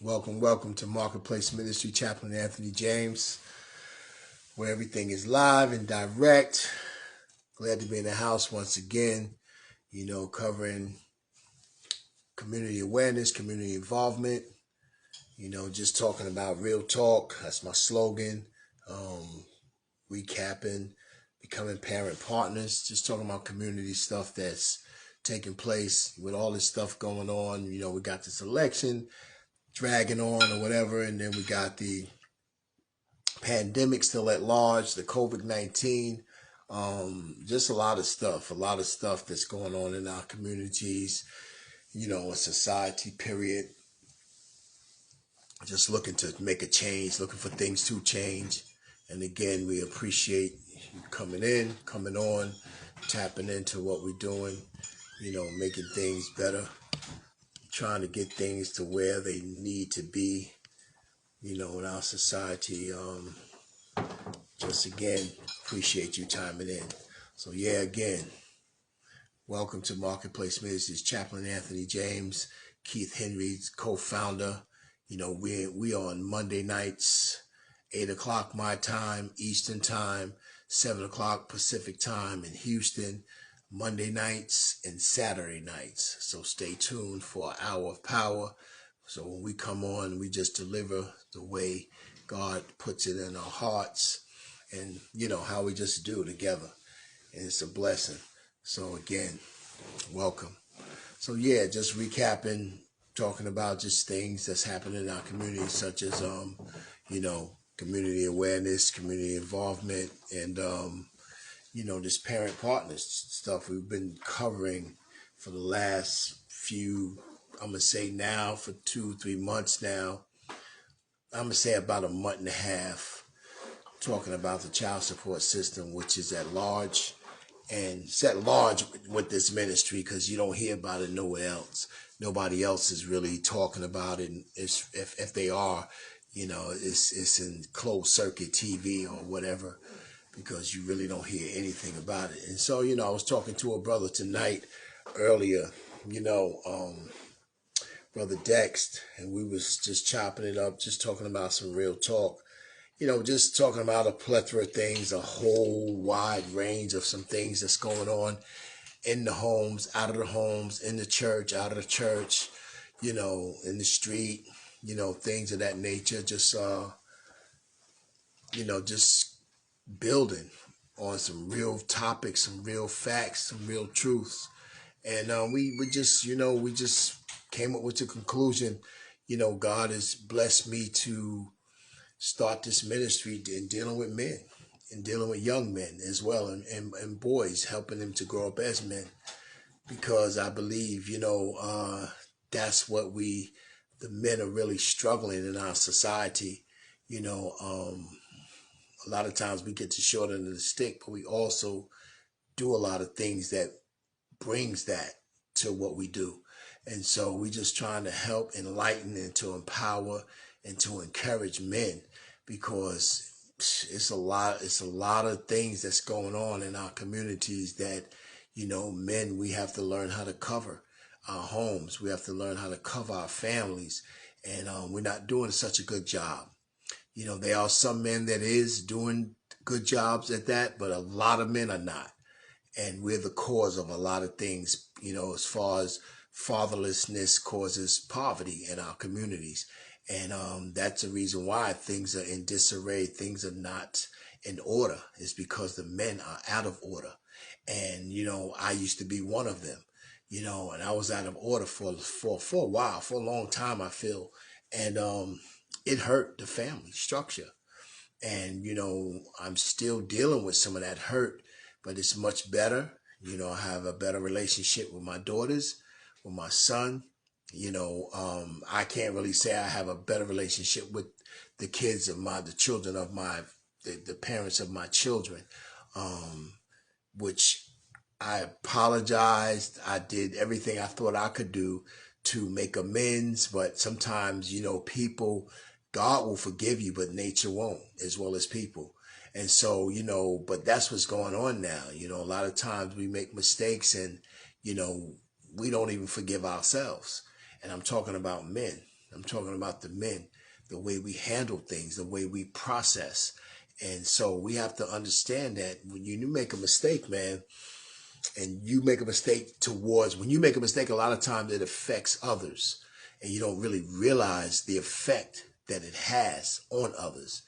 Welcome to Marketplace Ministry, Chaplain Anthony James, where everything is live and direct. Glad to be in the house once again, covering community awareness, community involvement, just talking about real talk. That's my slogan. Recapping, becoming parent partners, just talking about community stuff that's taking place with all this stuff going on. We got this election dragging on or whatever, and then we got the pandemic still at large, the COVID-19, just a lot of stuff that's going on in our communities, in society, period. Just looking to make a change, looking for things to change. And again, we appreciate you coming on, tapping into what we're doing, making things better, trying to get things to where they need to be, in our society. Just again, appreciate you timing in. So yeah, again, welcome to Marketplace Ministries. Chaplain Anthony James, Keith Henry's co-founder. We on Monday nights, 8 o'clock my time, Eastern time, 7 o'clock Pacific time in Houston, Monday nights and Saturday nights. So stay tuned for an hour of power. So when we come on, we just deliver the way God puts it in our hearts, and how we just do together, and it's a blessing. So again, welcome. So yeah, just recapping, talking about just things that's happening in our community, such as community awareness, community involvement, and this parent partners stuff we've been covering for the last few, I'm gonna say now for 2-3 months now. I'm gonna say about a month and a half, talking about the child support system, which is at large, and it's at large with this ministry because you don't hear about it nowhere else. Nobody else is really talking about it. And if they are, it's in closed circuit TV or whatever, because you really don't hear anything about it. And so, I was talking to a brother tonight earlier, Brother Dext, and we was just chopping it up, just talking about some real talk. Just talking about a plethora of things, a whole wide range of some things that's going on in the homes, out of the homes, in the church, out of the church, in the street, things of that nature. Just, just building on some real topics, some real facts, some real truths. And we just came up with the conclusion, God has blessed me to start this ministry in dealing with men and dealing with young men as well, and boys, helping them to grow up as men, because I believe, that's what the men are really struggling in our society. A lot of times we get the short end of the stick, but we also do a lot of things that brings that to what we do. And so we just trying to help enlighten and to empower and to encourage men, because it's a lot of things that's going on in our communities that, men, we have to learn how to cover our homes. We have to learn how to cover our families. And we're not doing such a good job. There are some men that is doing good jobs at that, but a lot of men are not. And we're the cause of a lot of things, as far as fatherlessness causes poverty in our communities. And that's the reason why things are in disarray, things are not in order, is because the men are out of order. And, I used to be one of them, and I was out of order for a while, for a long time, I feel. And it hurt the family structure. And, I'm still dealing with some of that hurt, but it's much better. I have a better relationship with my daughters, with my son. I can't really say I have a better relationship with the children of the parents of my children, which I apologized. I did everything I thought I could do to make amends, but sometimes, God will forgive you, but nature won't, as well as people. And so, but that's what's going on now. A lot of times we make mistakes, and, we don't even forgive ourselves. And I'm talking about men. I'm talking about the men, the way we handle things, the way we process. And so we have to understand that when you make a mistake, man, and you make a mistake towards, when you make a mistake, a lot of times it affects others, and you don't really realize the effect that it has on others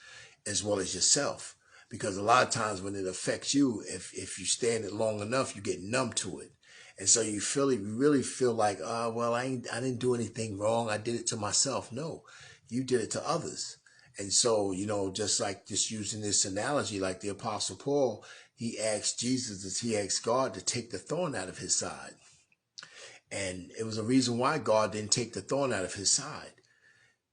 as well as yourself. Because a lot of times when it affects you, if you stay in it long enough, you get numb to it. And so you really feel like, well, I didn't do anything wrong. I did it to myself. No, you did it to others. And so, just like just using this analogy, like the Apostle Paul, he asked Jesus, as he asked God to take the thorn out of his side. And it was a reason why God didn't take the thorn out of his side,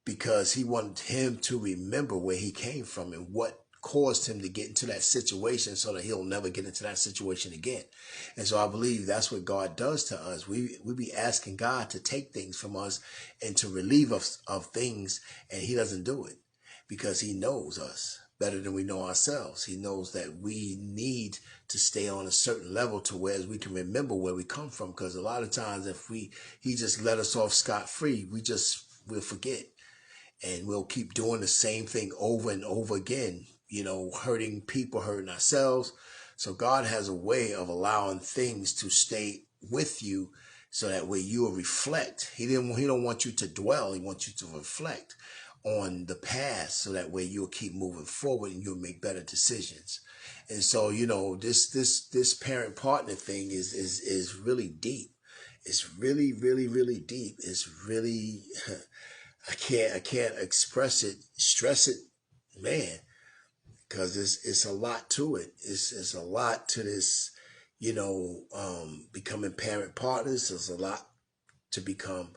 because he wanted him to remember where he came from and what caused him to get into that situation, so that he'll never get into that situation again. And so I believe that's what God does to us. We be asking God to take things from us and to relieve us of things, and he doesn't do it because he knows us better than we know ourselves. He knows that we need to stay on a certain level to where we can remember where we come from, because a lot of times if he just let us off scot-free, we'll forget. And we'll keep doing the same thing over and over again, hurting people, hurting ourselves. So God has a way of allowing things to stay with you, so that way you'll reflect. He don't want you to dwell. He wants you to reflect on the past, so that way you'll keep moving forward and you'll make better decisions. And so, this parent partner thing is really deep. It's really, really, really deep. It's really I can't stress it, man, because it's a lot to it. It's a lot to this, becoming parent partners. There's a lot to become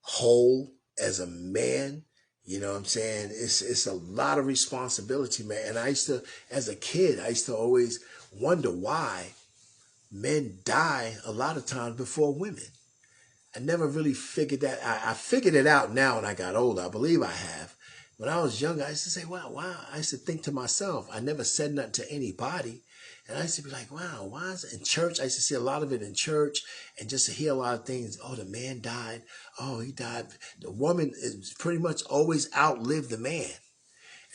whole as a man. You know what I'm saying? It's a lot of responsibility, man. And as a kid, I used to always wonder why men die a lot of times before women. I never really figured that. I figured it out now when I got older. I believe I have. When I was younger, I used to say, wow. I used to think to myself. I never said nothing to anybody. And I used to be like, wow, why is it in church? I used to see a lot of it in church, and just to hear a lot of things. Oh, the man died. Oh, he died. The woman is pretty much always outlived the man.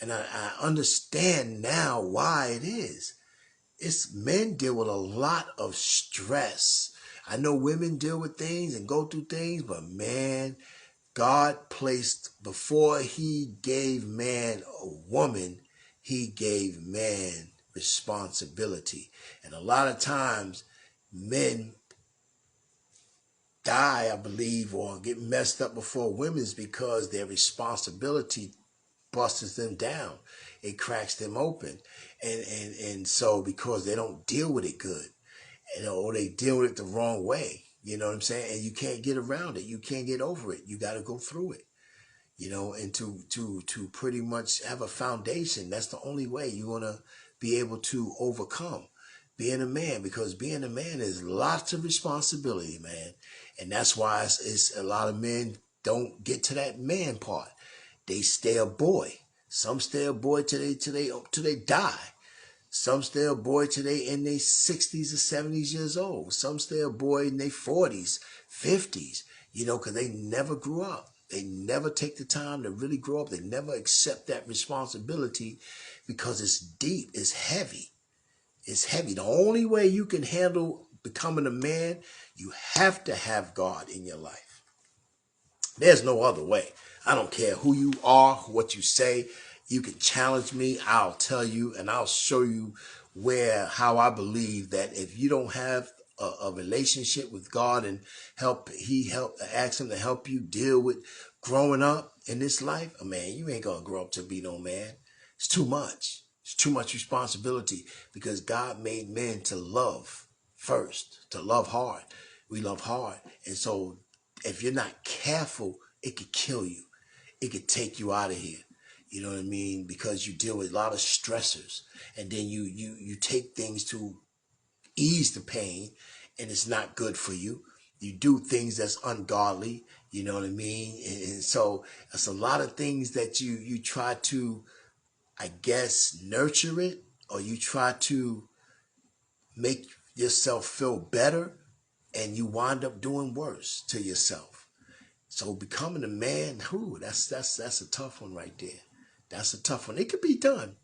And I understand now why it is. It's men deal with a lot of stress. I know women deal with things and go through things, but man, God placed, before he gave man a woman, he gave man responsibility. And a lot of times men die, I believe, or get messed up before women's, because their responsibility busts them down. It cracks them open. And so, because they don't deal with it good, or they deal with it the wrong way, you know what I'm saying? And you can't get around it. You can't get over it. You got to go through it, and to pretty much have a foundation. That's the only way you're going to be able to overcome being a man, because being a man is lots of responsibility, man. And that's why it's a lot of men don't get to that man part. They stay a boy. Some stay a boy till they die. Some stay a boy till they in their 60s or 70s years old. Some stay a boy in their 40s, 50s, because they never grew up. They never take the time to really grow up. They never accept that responsibility, because it's deep, it's heavy. It's heavy. The only way you can handle becoming a man, you have to have God in your life. There's no other way. I don't care who you are, what you say. You can challenge me. I'll tell you, and I'll show you how I believe that if you don't have a relationship with God and ask him to help you deal with growing up in this life, man, you ain't gonna grow up to be no man. It's too much. It's too much responsibility, because God made men to love first, to love hard. We love hard. And so if you're not careful, it could kill you. It could take you out of here. You know what I mean? Because you deal with a lot of stressors, and then you take things to ease the pain, and it's not good for you. You do things that's ungodly. You know what I mean? And so it's a lot of things that you try to, I guess, nurture it, or you try to make yourself feel better, and you wind up doing worse to yourself. So becoming a man, that's a tough one right there. That's a tough one. It could be done.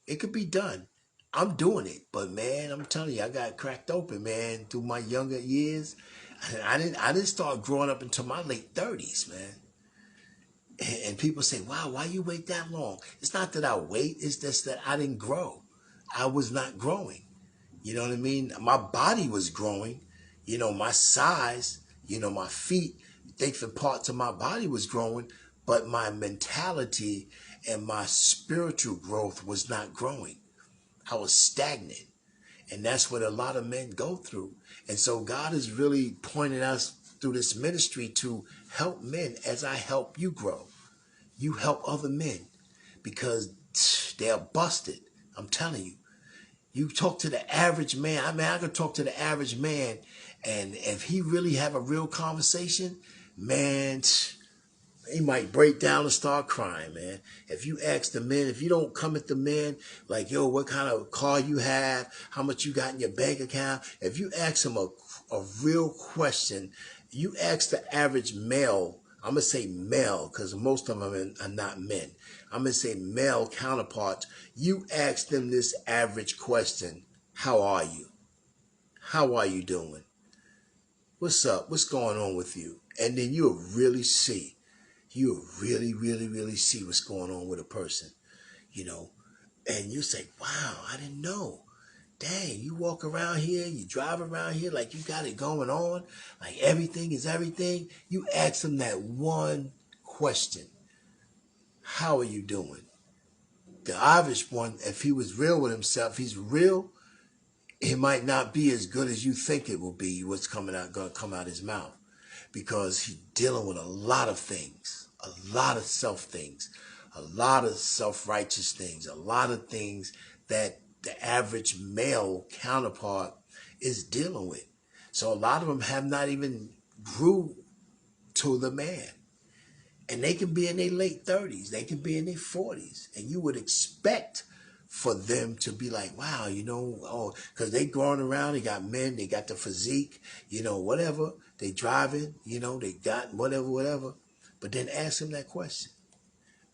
It could be done. I'm doing it, but man, I'm telling you, I got cracked open, man, through my younger years. I didn't start growing up until my late 30s, man. And people say, wow, why you wait that long? It's not that I wait, it's just that I didn't grow. I was not growing. You know what I mean? My body was growing, my size, my feet, different parts of my body was growing, but my mentality and my spiritual growth was not growing. I was stagnant. And that's what a lot of men go through. And so God is really pointing us through this ministry to help men as I help you grow. You help other men because they're busted. I'm telling you. You talk to the average man. I mean, I could talk to the average man, and if he really have a real conversation, man, he might break down and start crying, man. If you ask the men, if you don't come at the men like, yo, what kind of car you have, how much you got in your bank account, if you ask them a real question, you ask the average male, I'm going to say male because most of them are not men. I'm going to say male counterparts. You ask them this average question, how are you? How are you doing? What's up? What's going on with you? And then you'll really see. You'll really, really, really see what's going on with a person, and you say, wow, I didn't know. Dang, you walk around here, you drive around here like you got it going on, like everything is everything. You ask them that one question. How are you doing? The obvious one, if he was real with himself, he's real, it might not be as good as you think it will be, what's going to come out his mouth. Because he's dealing with a lot of things, a lot of self things, a lot of self-righteous things, a lot of things that the average male counterpart is dealing with. So a lot of them have not even grew to the man. And they can be in their late 30s, they can be in their 40s. And you would expect for them to be like, wow, because they growing around, they got men, they got the physique, whatever, they driving, they got whatever. But then ask them that question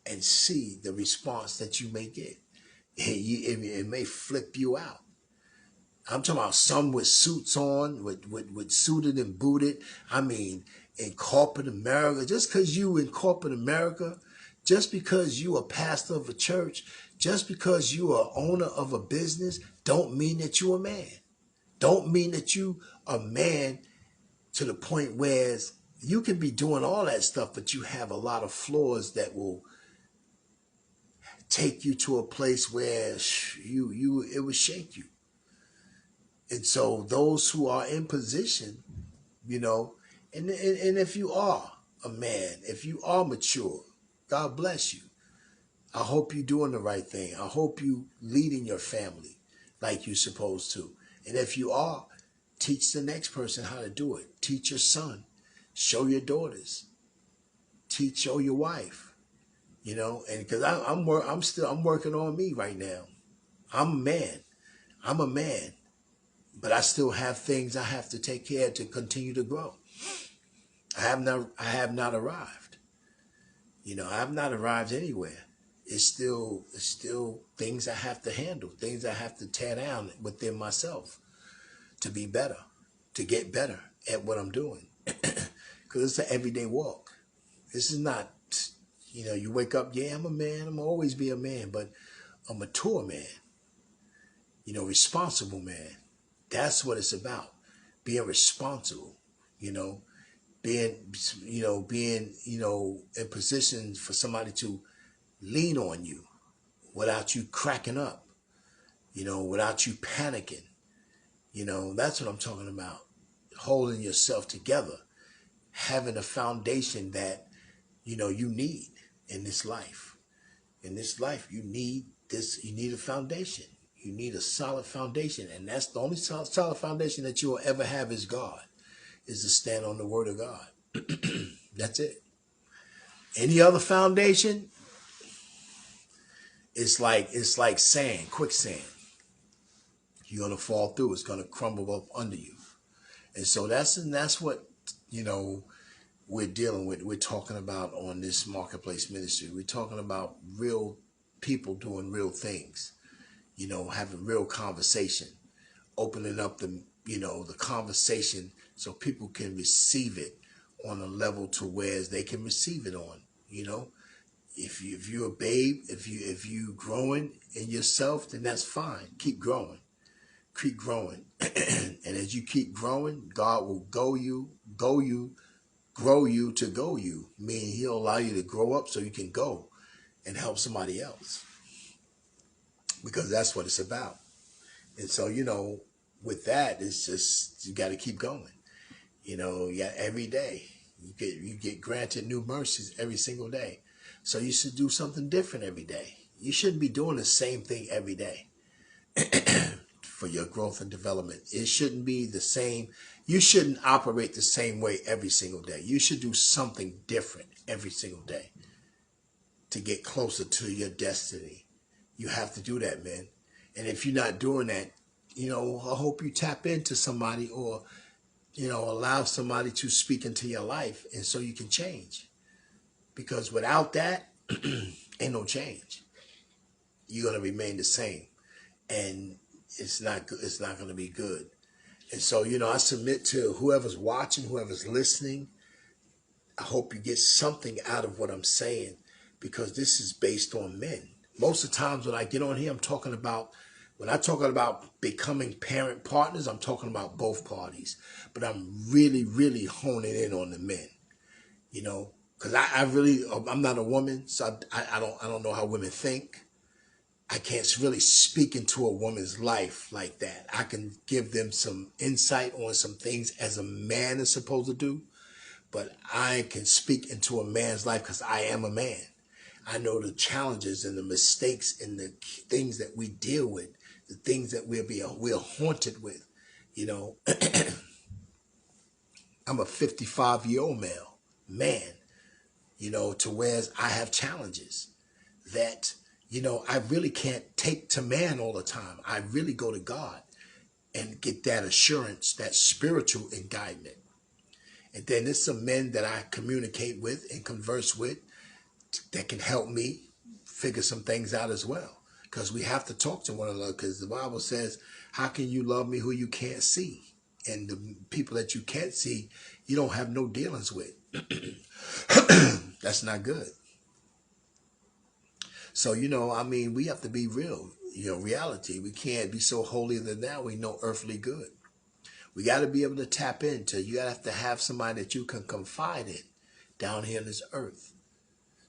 and see the response that you may get. It may flip you out. I'm talking about some with suits on, with suited and booted. I mean, in corporate America, just because you in corporate America, just because you a pastor of a church, just because you are owner of a business, don't mean that you a man. Don't mean that you a man to the point where you can be doing all that stuff, but you have a lot of flaws that will take you to a place where it will shake you. And so those who are in position, and if you are a man, if you are mature, God bless you. I hope you're doing the right thing. I hope you leading your family like you're supposed to. And if you are, teach the next person how to do it. Teach your son. Show your daughters. Show your wife. And because I'm working on me right now. I'm a man. I'm a man. But I still have things I have to take care of to continue to grow. I have not arrived. I have not arrived anywhere. It's still things I have to handle, things I have to tear down within myself to be better, to get better at what I'm doing. Because it's an everyday walk. This is not, you wake up, yeah, I'm a man, I'm always be a man, but a mature man, responsible man. That's what it's about. Being responsible, being in position for somebody to lean on you without you cracking up, without you panicking. That's what I'm talking about. Holding yourself together, having a foundation that, you need in this life. In this life, you need a foundation. You need a solid foundation. And that's the only solid foundation that you will ever have is God, is to stand on the word of God. That's it. Any other foundation, it's like sand, quicksand. You're gonna fall through. It's gonna crumble up under you. And so that's what we're talking about on this marketplace ministry. We're talking about real people doing real things, having real conversation, opening up the conversation so people can receive it on a level to where they can receive it on, if you're a babe, if you growing in yourself, then that's fine. Keep growing. Keep growing. And as you keep growing, God will grow you to go you. Meaning he'll allow you to grow up so you can go and help somebody else. Because that's what it's about. And so, with that, it's just you got to keep going. Every day you get granted new mercies every single day. So you should do something different every day. You shouldn't be doing the same thing every day for your growth and development. It shouldn't be the same. You shouldn't operate the same way every single day. You should do something different every single day to get closer to your destiny. You have to do that, man. And if you're not doing that, I hope you tap into somebody or, allow somebody to speak into your life and so you can change. Because without that, ain't no change. You're going to remain the same. And it's not good. It's not going to be good. And so, I submit to whoever's watching, whoever's listening. I hope you get something out of what I'm saying because this is based on men. Most of the times when I get on here, when I'm talking about becoming parent partners, I'm talking about both parties. But I'm really, really honing in on the men, because I'm not a woman, so I don't know how women think. I can't really speak into a woman's life like that. I can give them some insight on some things as a man is supposed to do, but I can speak into a man's life because I am a man. I know the challenges and the mistakes and the things that we deal with, the things that we're haunted with. I'm a 55-year-old man, to where I have challenges that, I really can't take to man all the time. I really go to God and get that assurance, that spiritual guidance. And then there's some men that I communicate with and converse with that can help me figure some things out as well. Because we have to talk to one another, because the Bible says, how can you love me who you can't see? And the people that you can't see, you don't have no dealings with. That's not good. So, we have to be real, reality. We can't be so holier than thou, we know earthly good. We got to be able to tap into, you have to have somebody that you can confide in down here on this earth.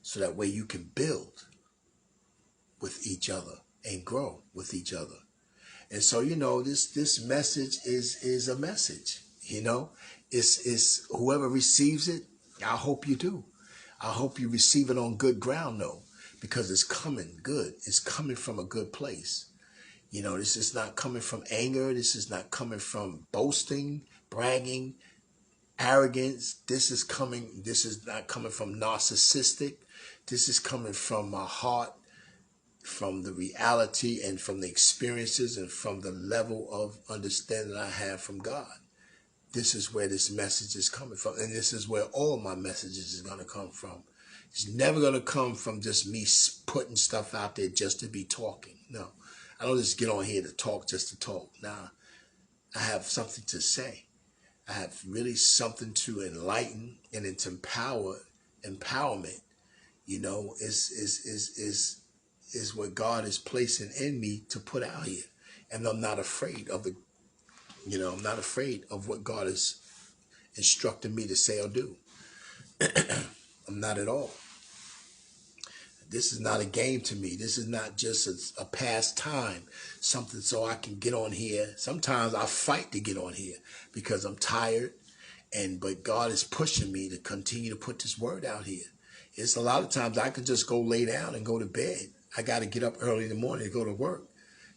So that way you can build with each other and grow with each other. And so, this message is a message, it's whoever receives it. I hope you do. I hope you receive it on good ground though, because it's coming good. It's coming from a good place. This is not coming from anger. This is not coming from boasting, bragging, arrogance. This is not coming from narcissistic. This is coming from my heart, from the reality and from the experiences and from the level of understanding I have from God. This is where this message is coming from. And this is where all my messages is going to come from. It's never going to come from just me putting stuff out there just to be talking. No, I don't just get on here to talk just to talk. Nah, I have something to say. I have really something to enlighten and to empowerment. Is what God is placing in me to put out here. And I'm not afraid of I'm not afraid of what God is instructing me to say or do. I'm not at all. This is not a game to me. This is not just a pastime, something so I can get on here. Sometimes I fight to get on here because I'm tired, but God is pushing me to continue to put this word out here. It's a lot of times I can just go lay down and go to bed. I got to get up early in the morning to go to work.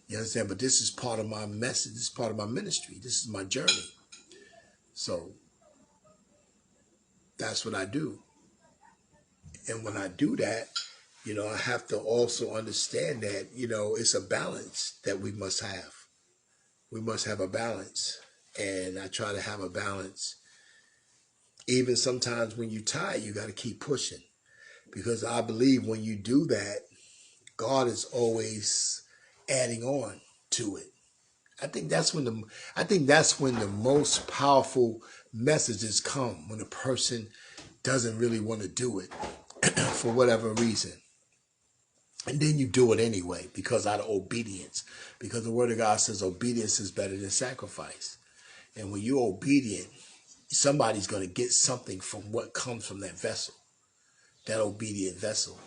You understand? But this is part of my message. This is part of my ministry. This is my journey. So that's what I do. And when I do that, I have to also understand that, it's a balance that we must have. We must have a balance. And I try to have a balance Even sometimes when you're tired, you got to keep pushing, because I believe when you do that, God is always adding on to it. I think that's when the most powerful messages come, when a person doesn't really want to do it for whatever reason. And then you do it anyway because out of obedience. Because the word of God says obedience is better than sacrifice. And when you're obedient, somebody's going to get something from what comes from that vessel, that obedient vessel,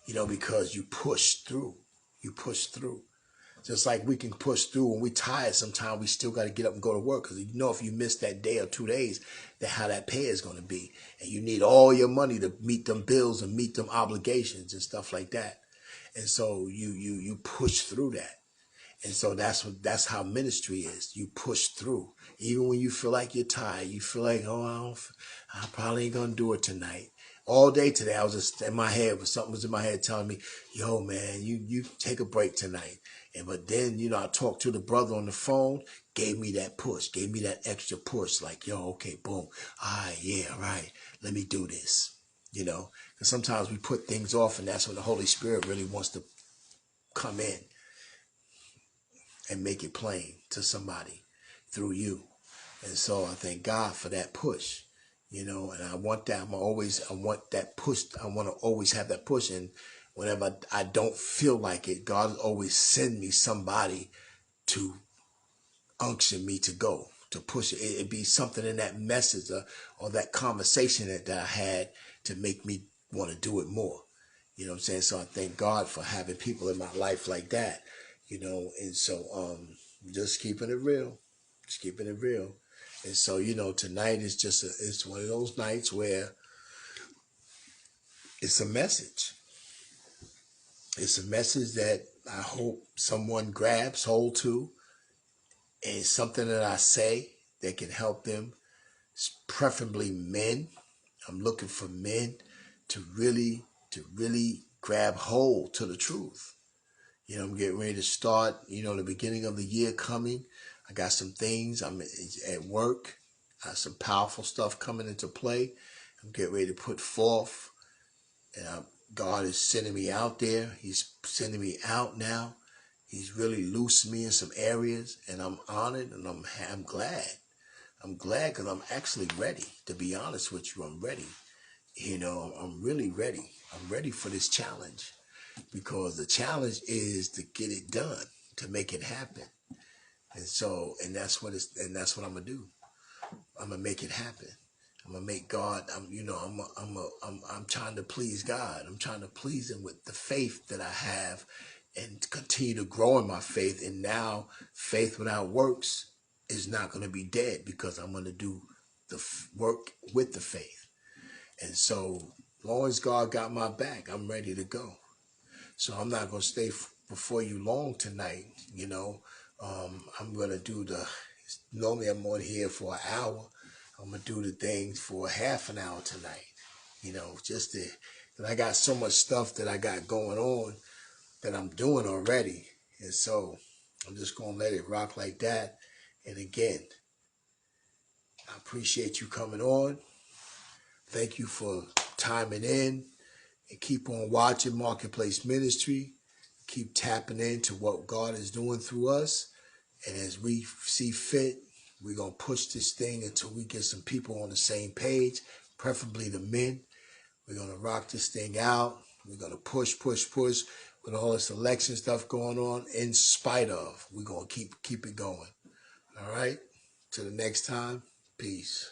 because you push through. You push through. Just like we can push through when we're tired, sometimes we still got to get up and go to work, because if you miss that day or 2 days, then how that pay is going to be. And you need all your money to meet them bills and meet them obligations and stuff like that. And so you push through that. And so that's how ministry is. You push through. Even when you feel like you're tired, you feel like, oh, I probably ain't gonna do it tonight. All day today, I was just in my head, something was in my head telling me, yo, man, you take a break tonight. But then, I talked to the brother on the phone, gave me that push, gave me that extra push, like, yo, okay, boom. All right, yeah, right. Let me do this. Because sometimes we put things off, and that's when the Holy Spirit really wants to come in and make it plain to somebody through you. And so I thank God for that push, and I want that. I want that push. I want to always have that push. And whenever I don't feel like it, God always send me somebody to unction me to go, to push it. It'd be something in that message or that conversation that I had to make me want to do it more. You know what I'm saying? So I thank God for having people in my life like that, and so just keeping it real. Just keeping it real. And so, tonight is it's one of those nights where it's a message. It's a message that I hope someone grabs hold to, and something that I say that can help them, preferably men. I'm looking for men to really grab hold to the truth. I'm getting ready to start, the beginning of the year coming. I got some things. I'm at work. Some powerful stuff coming into play. I'm getting ready to put forth. And God is sending me out there. He's sending me out now. He's really loosed me in some areas, and I'm honored, and I'm glad. I'm glad because I'm actually ready. To be honest with you, I'm ready. I'm really ready. I'm ready for this challenge, because the challenge is to get it done, to make it happen. And so, and that's what I'm gonna do. I'm gonna make it happen. I'm gonna make God. I'm trying to please God. I'm trying to please Him with the faith that I have, and continue to grow in my faith. And now, faith without works is not gonna be dead, because I'm gonna do the work with the faith. And so, as long as God got my back, I'm ready to go. So I'm not going to stay before you long tonight. I'm going to normally I'm on here for an hour. I'm going to do the things for half an hour tonight. And I got so much stuff that I got going on that I'm doing already. And so I'm just going to let it rock like that. And again, I appreciate you coming on. Thank you for timing in, and keep on watching Marketplace Ministry. Keep tapping into what God is doing through us. And as we see fit, we're going to push this thing until we get some people on the same page, preferably the men. We're going to rock this thing out. We're going to push with all this election stuff going on. In spite of, we're going to keep it going. All right? Till the next time, peace.